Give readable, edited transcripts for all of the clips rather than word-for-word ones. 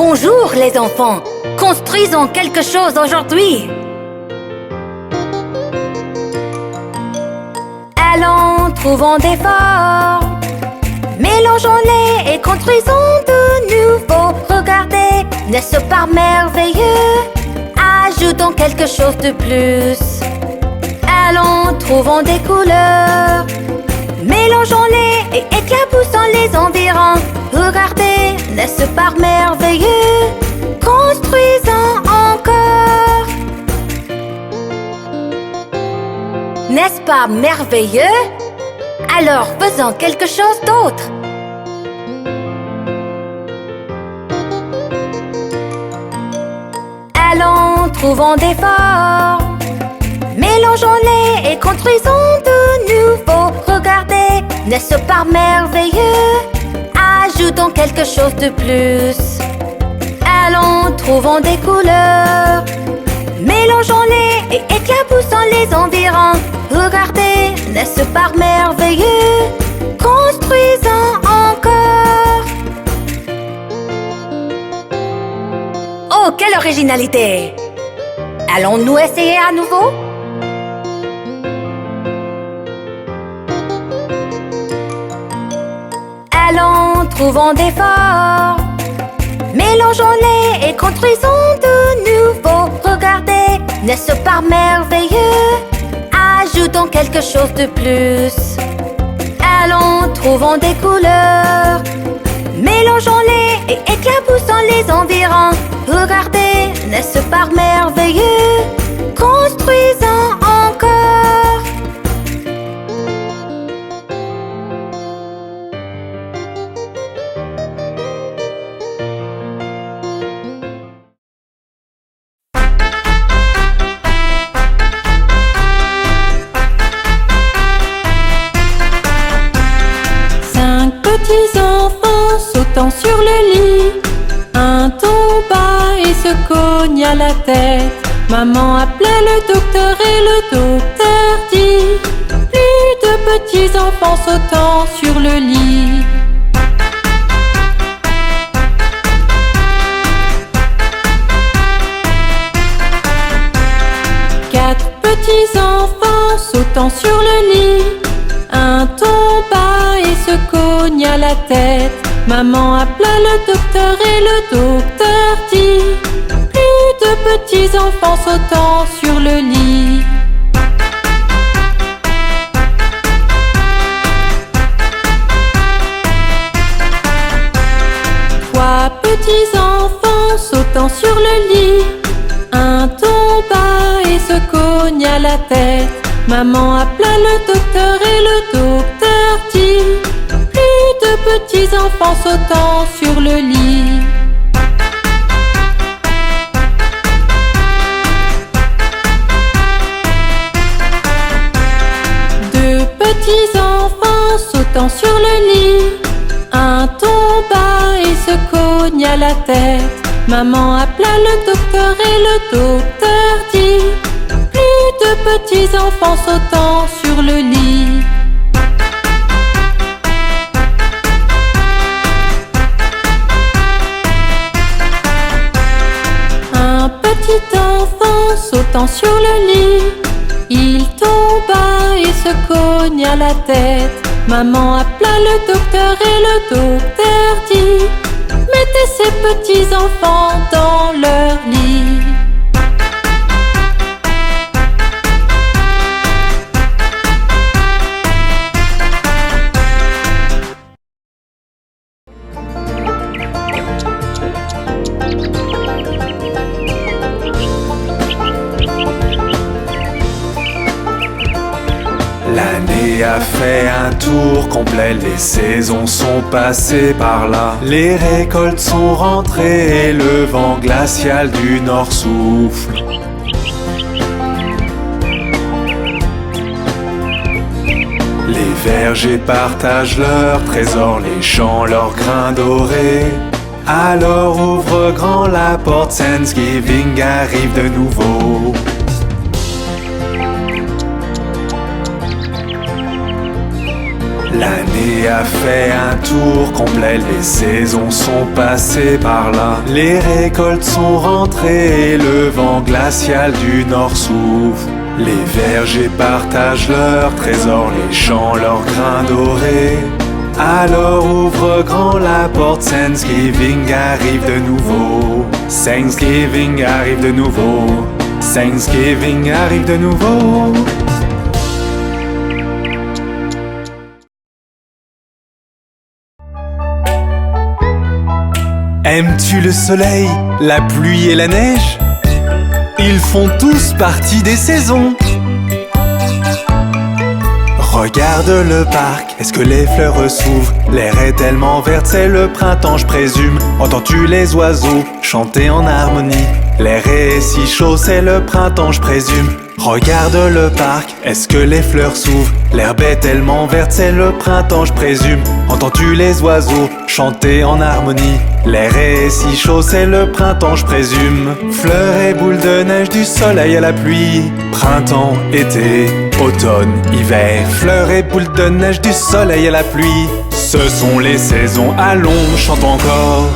Bonjour les enfants, construisons quelque chose aujourd'hui. Allons, trouvons des formes, mélangeons-les et construisons de nouveau. Regardez, n'est-ce pas merveilleux? Ajoutons quelque chose de plus. Allons, trouvons des couleurs, mélangeons-les et éclaboussons les environs. Regardez, n'est-ce pas merveilleux? Construisons encore. N'est-ce pas merveilleux? Alors faisons quelque chose d'autre. Allons, trouvons des formes, mélangeons-les et construisons de nouveau. Regardez, n'est-ce pas merveilleux? Ajoutons quelque chose de plus. Allons, trouvons des couleurs, mélangeons-les et éclaboussons les environs. Regardez, n'est-ce pas merveilleux? Construisons encore. Oh, quelle originalité! Allons-nous essayer à nouveau? Allons, trouvons des formes, mélangeons-les et construisons de nouveau. Regardez, n'est-ce pas merveilleux? Ajoutons quelque chose de plus. Allons, trouvons des couleurs, mélangeons-les et éclaboussons les environs. Regardez, n'est-ce pas merveilleux? Construisons encore. Petits enfants sautant sur le lit, un tomba et se cogna la tête. Maman appelait le docteur et le docteur dit: plus de petits enfants sautant sur le lit. Quatre petits enfants sautant sur le lit, un tomba et se cogna la tête. Maman appela le docteur et le docteur dit: plus de petits enfants sautant sur le lit. Trois petits enfants sautant sur le lit, un tomba et se cogna la tête. Maman appela le docteur et le docteur dit: plus de petits enfants sautant sur le lit. Deux petits enfants sautant sur le lit, un tomba et se cogna la tête. Maman appela le docteur et le docteur dit: plus de petits enfants sautant sur le lit. Un petit enfant sautant sur le lit, il tomba et se cogna la tête. Maman appela le docteur et le docteur dit: mettez ces petits enfants dans leur lit. L'année a fait un tour complet, les saisons sont passées par là. Les récoltes sont rentrées et le vent glacial du nord souffle. Les vergers partagent leurs trésors, les champs leurs grains dorés. Alors ouvre grand la porte, Thanksgiving arrive de nouveau. La L'année a fait un tour complet, les saisons sont passées par là. Les récoltes sont rentrées et le vent glacial du nord souffle. Les vergers partagent leurs trésors, les champs leurs grains dorés. Alors ouvre grand la porte, Thanksgiving arrive de nouveau. Thanksgiving arrive de nouveau. Thanksgiving arrive de nouveau. Aimes-tu le soleil, la pluie et la neige? Ils font tous partie des saisons. Regarde le parc, est-ce que les fleurs s'ouvrent? L'air est tellement vert, c'est le printemps je présume. Entends-tu les oiseaux chanter en harmonie? L'air est si chaud, c'est le printemps je présume. Regarde le parc, est-ce que les fleurs s'ouvrent? L'herbe est tellement verte, c'est le printemps je présume. Entends-tu les oiseaux chanter en harmonie? L'air est si chaud, c'est le printemps je présume. Fleurs et boules de neige, du soleil à la pluie. Printemps, été, automne, hiver. Fleurs et boules de neige, du soleil à la pluie. Ce sont les saisons, allons, chante encore.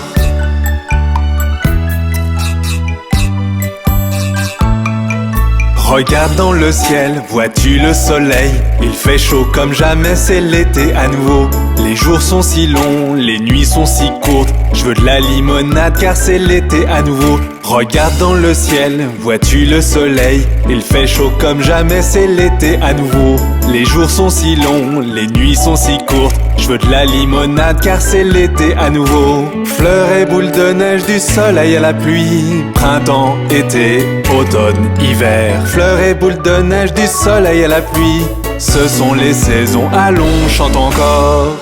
Regarde dans le ciel, vois-tu le soleil? Il fait chaud comme jamais, c'est l'été à nouveau. Les jours sont si longs, les nuits sont si courtes. Je veux de la limonade car c'est l'été à nouveau. Regarde dans le ciel, vois-tu le soleil? Il fait chaud comme jamais, c'est l'été à nouveau. Les jours sont si longs, les nuits sont si courtes. Je veux de la limonade car c'est l'été à nouveau. Fleurs et boules de neige, du soleil à la pluie. Printemps, été, automne, hiver. Fleurs et boules de neige, du soleil à la pluie. Ce sont les saisons, allons, chante encore.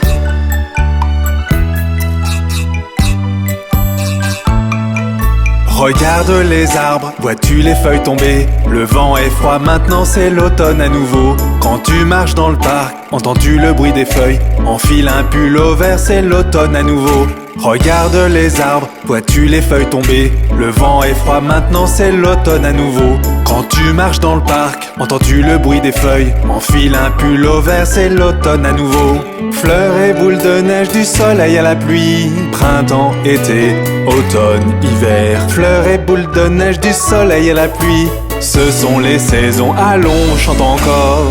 Regarde les arbres, vois-tu les feuilles tomber? Le vent est froid, maintenant c'est l'automne à nouveau. Quand tu marches dans le parc, entends-tu le bruit des feuilles? Enfile un pull au vert, c'est l'automne à nouveau. Regarde les arbres, vois-tu les feuilles tomber? Le vent est froid, maintenant c'est l'automne à nouveau. Quand tu marches dans le parc, entends-tu le bruit des feuilles? Enfile un pull au vert, c'est l'automne à nouveau. Fleurs et boules de neige, du soleil à la pluie. Printemps, été, automne, hiver. Fleurs et boules de neige, du soleil à la pluie. Ce sont les saisons, allons, chante encore.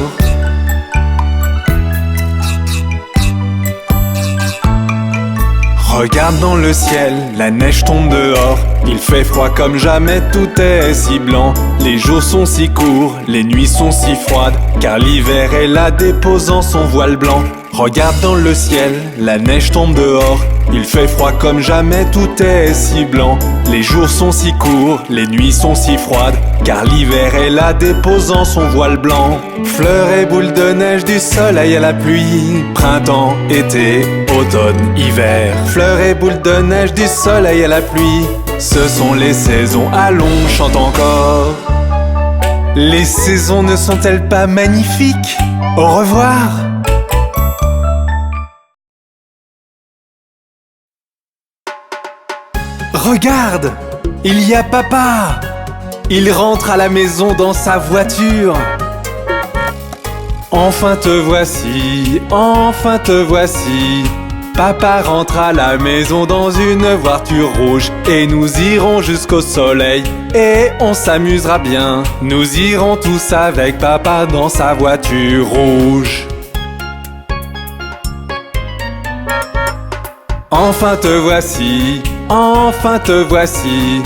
Regarde dans le ciel, la neige tombe dehors. Il fait froid comme jamais, tout est si blanc. Les jours sont si courts, les nuits sont si froides, car l'hiver est là déposant son voile blanc. Regarde dans le ciel, la neige tombe dehors. Il fait froid comme jamais, tout est si blanc. Les jours sont si courts, les nuits sont si froides, car l'hiver est là déposant son voile blanc. Fleurs et boules de neige, du soleil à la pluie. Printemps, été, automne, hiver. Fleurs et boules de neige, du soleil à la pluie. Ce sont les saisons, allons, chante encore. Les saisons ne sont-elles pas magnifiques? Au revoir! Regarde, il y a papa. Il rentre à la maison dans sa voiture. Enfin te voici, enfin te voici. Papa rentre à la maison dans une voiture rouge. Et nous irons jusqu'au soleil et on s'amusera bien. Nous irons tous avec papa dans sa voiture rouge. Enfin te voici, enfin te voici.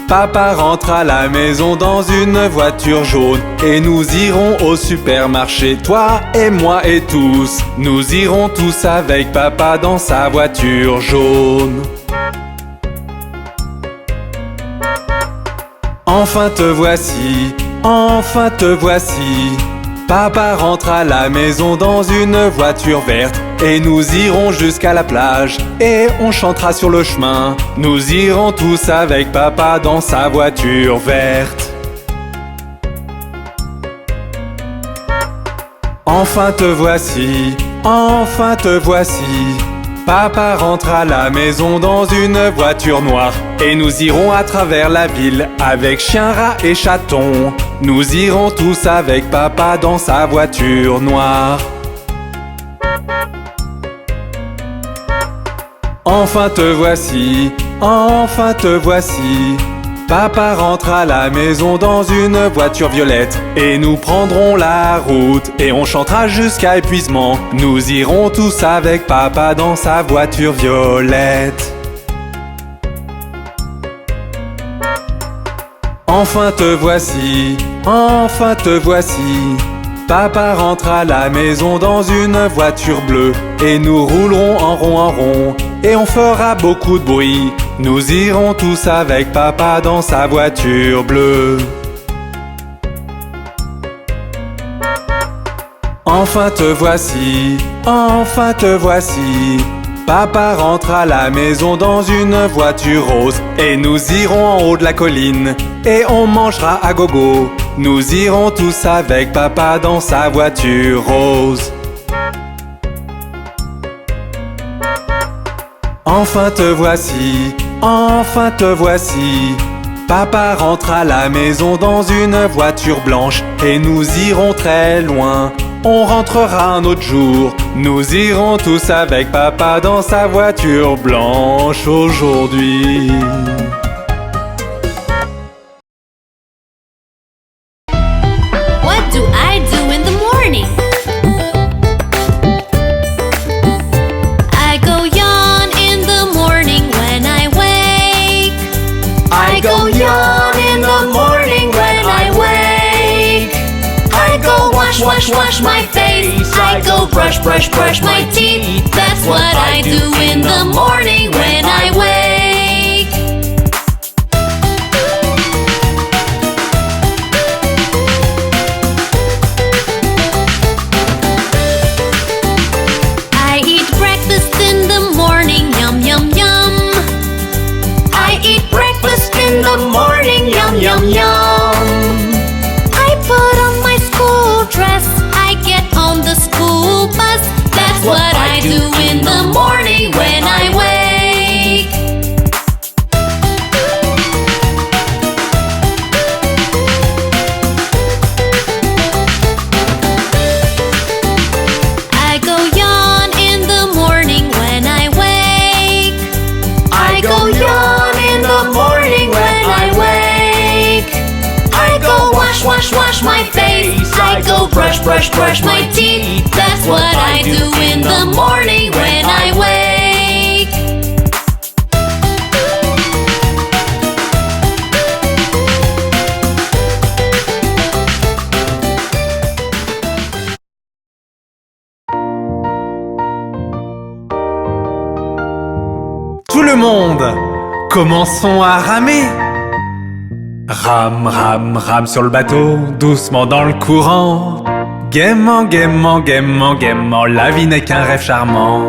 Papa rentre à la maison dans une voiture jaune. Et nous irons au supermarché, toi et moi et tous. Nous irons tous avec papa dans sa voiture jaune. Enfin te voici, enfin te voici. Papa rentre à la maison dans une voiture verte. Et nous irons jusqu'à la plage et on chantera sur le chemin. Nous irons tous avec papa dans sa voiture verte. Enfin te voici, enfin te voici. Papa rentre à la maison dans une voiture noire. Et nous irons à travers la ville avec chien, rat et chaton. Nous irons tous avec papa dans sa voiture noire. Enfin te voici, enfin te voici. Papa rentre à la maison dans une voiture violette. Et nous prendrons la route et on chantera jusqu'à épuisement. Nous irons tous avec papa dans sa voiture violette. Enfin te voici, enfin te voici. Papa rentre à la maison dans une voiture bleue. Et nous roulerons en rond et on fera beaucoup de bruit. Nous irons tous avec papa dans sa voiture bleue. Enfin te voici, enfin te voici. Papa rentre à la maison dans une voiture rose. Et nous irons en haut de la colline et on mangera à gogo. Nous irons tous avec papa dans sa voiture rose. Enfin te voici, enfin te voici. Papa rentre à la maison dans une voiture blanche. Et nous irons très loin, on rentrera un autre jour. Nous irons tous avec papa dans sa voiture blanche aujourd'hui. What do I do in the morning? I go yawn in the morning when I wake. I go yawn in the morning when I wake. I go wash my face. I go brush my teeth. That's what I do in the morning when I wake. I eat breakfast in the morning, yum yum yum. I eat breakfast in the morning, yum yum yum. I put on my school dress, I get on the school bus. That's what I do in the morning when I wake. I go yawn in the morning when I wake. I go yawn in the morning when I wake. I go wash my face. I go brush my teeth. That's what I do in the morning when I wake. Tout le monde, commençons à ramer. Rame, rame, rame sur le bateau, doucement dans le courant. Gaiement, gaiement, gaiement, gaiement, la vie n'est qu'un rêve charmant.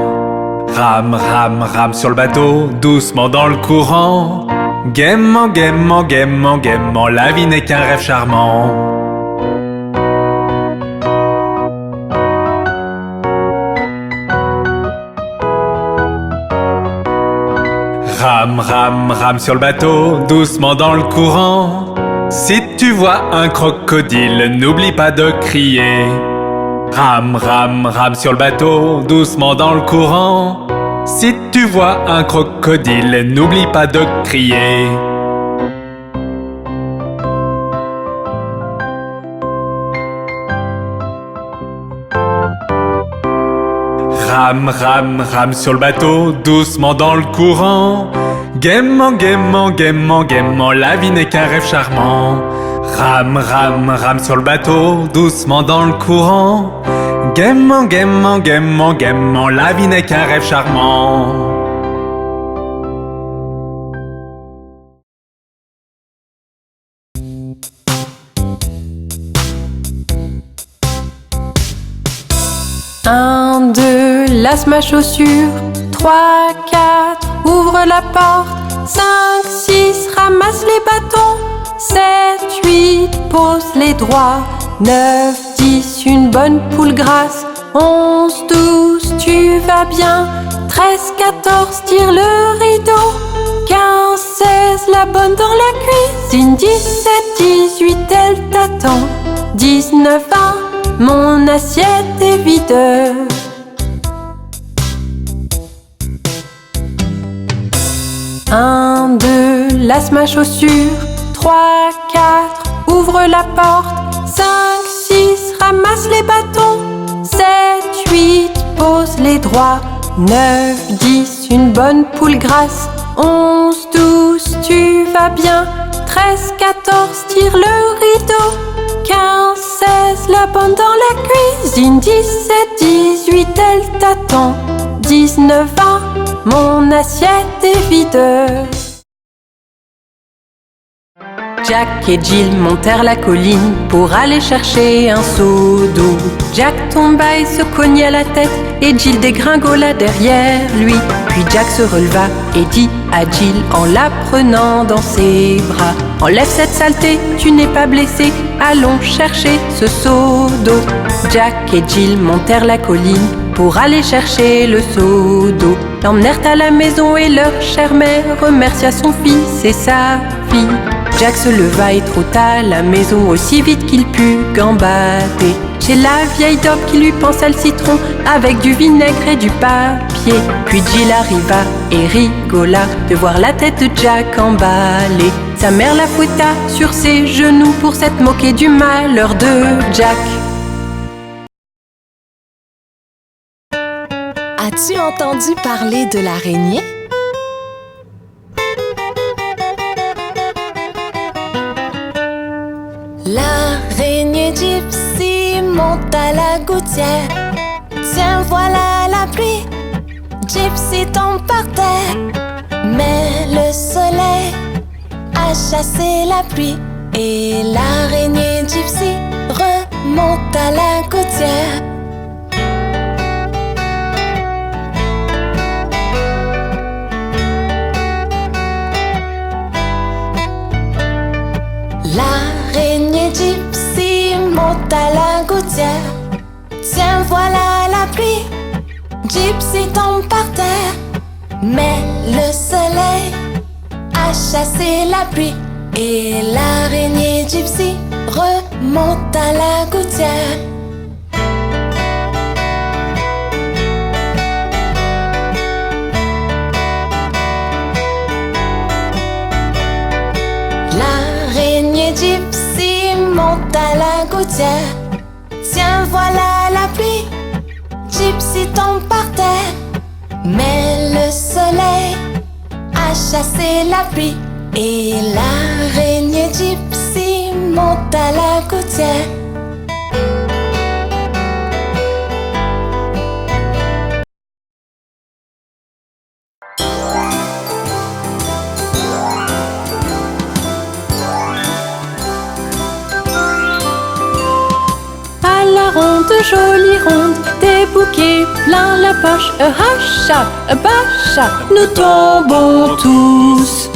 Rame, rame, rame sur le bateau, doucement dans le courant. Gaiement, gaiement, gaiement, gaiement, la vie n'est qu'un rêve charmant. Rame, rame, rame sur le bateau, doucement dans le courant. Si tu vois un crocodile, n'oublie pas de crier. Rame, rame, rame sur le bateau, doucement dans le courant. Si tu vois un crocodile, n'oublie pas de crier. Rame, rame, rame sur le bateau, doucement dans le courant. Gaiement, gaiement, gaiement, gaiement, la vie n'est qu'un rêve charmant. Rame, rame, rame sur le bateau, doucement dans le courant. Gaiement, gaiement, gaiement, gaiement, la vie n'est qu'un rêve charmant. Un, deux, lasse ma chaussure. 3, 4, ouvre la porte. 5, 6, ramasse les bâtons. 7, 8, pose les droits. 9, 10, une bonne poule grasse. 11, 12, tu vas bien. 13, 14, tire le rideau. 15, 16, la bonne dans la cuisine. 17, 18, elle t'attend. 19, 20, mon assiette est vide. lasse ma chaussure. 3, 4, ouvre la porte. 5, 6, ramasse les bâtons. 7, 8, pose les droits. 9, 10, une bonne poule grasse. 11, 12, tu vas bien. 13, 14, tire le rideau. 15, 16, la bonne dans la cuisine. 17, 18, elle t'attend. 19, 20, mon assiette est vide. Jack et Jill montèrent la colline pour aller chercher un seau d'eau. Jack tomba et se cogna la tête et Jill dégringola derrière lui. Puis Jack se releva et dit à Jill en la prenant dans ses bras: enlève cette saleté, tu n'es pas blessé, allons chercher ce seau d'eau. Jack et Jill montèrent la colline pour aller chercher le seau d'eau. L'emmenèrent à la maison et leur chère mère remercia son fils et sa fille. Jack se leva et trota à la maison aussi vite qu'il put gambader. Chez la vieille daube qui lui pansa le citron avec du vinaigre et du papier. Puis Jill arriva et rigola de voir la tête de Jack emballée. Sa mère la fouetta sur ses genoux pour s'être moquée du malheur de Jack. As-tu entendu parler de l'araignée? L'araignée Gypsy monte à la gouttière. Tiens, voilà la pluie. Gypsy tombe par terre. Mais le soleil a chassé la pluie et l'araignée Gypsy remonte à la gouttière. L'araignée Gypsy monte à la gouttière. Tiens, voilà la pluie. Gypsy tombe par terre. Mais le soleil a chassé la pluie et l'araignée Gypsy remonte à la gouttière. L'araignée Gypsy monte à la gouttière. Tiens, voilà la pluie. Gypsy tombe par terre. Mais le soleil a chassé la pluie et l'araignée Gypsy monte à la gouttière. À la ronde, jolie ronde, des bouquets plein la poche. Hacha, bacha, nous tombons tous.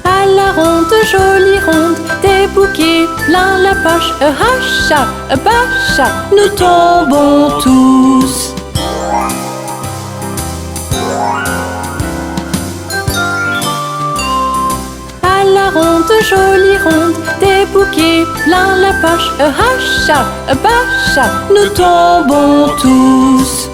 À la ronde, jolie ronde, des bouquets plein la poche. Hacha, bacha, nous tombons tous. À la ronde, jolie ronde, des bouquets plein la poche. Hacha, bacha, nous tombons tous.